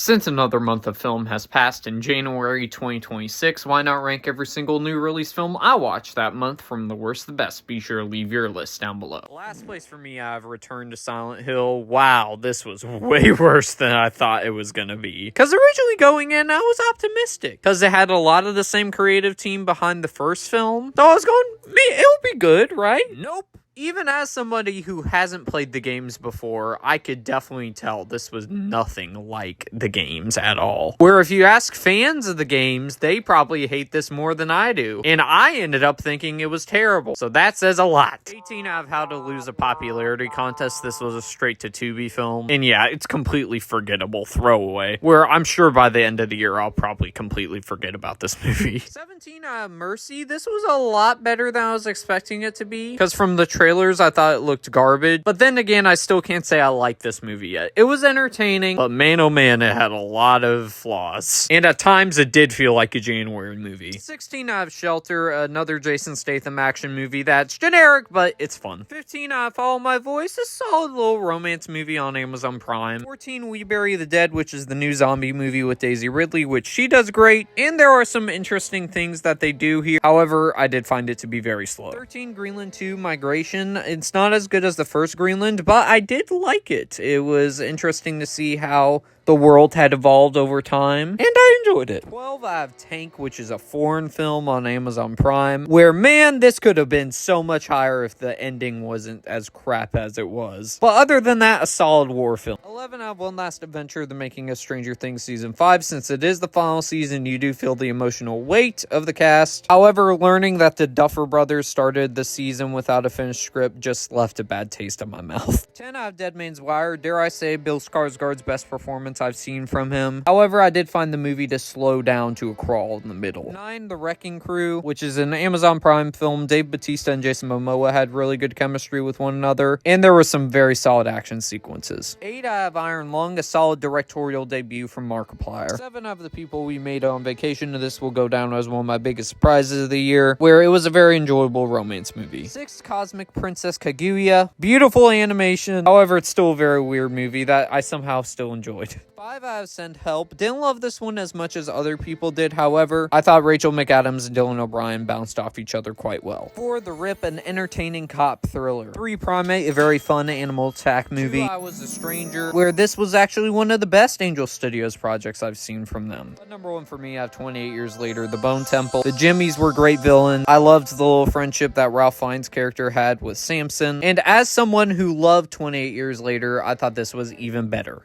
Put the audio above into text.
Since another month of film has passed in January 2026, why not rank every single new release film I watched that month from the worst to the best? Be sure to leave your list down below. Last place for me, I've returned to Silent Hill. Wow, this was way worse than I thought it was gonna be. Because originally going in, I was optimistic. Because it had a lot of the same creative team behind the first film. So I was going, it'll be good, right? Nope. Even as somebody who hasn't played the games before, I could definitely tell this was nothing like the games at all. Where if you ask fans of the games, they probably hate this more than I do. And I ended up thinking it was terrible. So that says a lot. 18 out of How to Lose a Popularity Contest, this was a straight to Tubi film. And yeah, it's completely forgettable throwaway. Where I'm sure by the end of the year, I'll probably completely forget about this movie. 17 out of Mercy, this was a lot better than I was expecting it to be. Because from the trailers, I thought it looked garbage. But then again, I still can't say I like this movie yet. It was entertaining, but man, oh man, it had a lot of flaws. And at times, it did feel like a January movie. 16 out of Shelter, another Jason Statham action movie that's generic, but it's fun. 15 out of Follow My Voice, a solid little romance movie on Amazon Prime. 14, We Bury the Dead, which is the new zombie movie with Daisy Ridley, which she does great. And there are some interesting things that they do here. However, I did find it to be very slow. 13, Greenland 2, Migration. It's not as good as the first Greenland, but I did like it. It was interesting to see how the world had evolved over time, and I enjoyed it. 12, I have Tank, which is a foreign film on Amazon Prime, where, man, this could have been so much higher if the ending wasn't as crap as it was. But other than that, a solid war film. 11, I have One Last Adventure, The Making of Stranger Things Season 5. Since it is the final season, you do feel the emotional weight of the cast. However, learning that the Duffer Brothers started the season without a finished script just left a bad taste in my mouth. 10, I have Dead Man's Wire. Dare I say, Bill Skarsgård's best performance I've seen from him. However, I did find the movie to slow down to a crawl in the middle. 9, The Wrecking Crew, which is an Amazon Prime film. Dave Bautista and Jason Momoa had really good chemistry with one another, and there were some very solid action sequences. 8, I have Iron Lung, a solid directorial debut from Markiplier. 7, of The People We Made on Vacation. This will go down as one of my biggest surprises of the year, where it was a very enjoyable romance movie. 6, Cosmic Princess Kaguya. Beautiful animation. However, it's still a very weird movie that I somehow still enjoyed. 5, I have Send Help. Didn't love this one as much as other people did, however. I thought Rachel McAdams and Dylan O'Brien bounced off each other quite well. 4, The Rip, an entertaining cop thriller. 3, Primate, a very fun animal attack movie. 2, I Was a Stranger, where this was actually one of the best Angel Studios projects I've seen from them. But number 1 for me, I have 28 Years Later, The Bone Temple. The Jimmies were great villains. I loved the little friendship that Ralph Fiennes' character had with Samson. And as someone who loved 28 Years Later, I thought this was even better.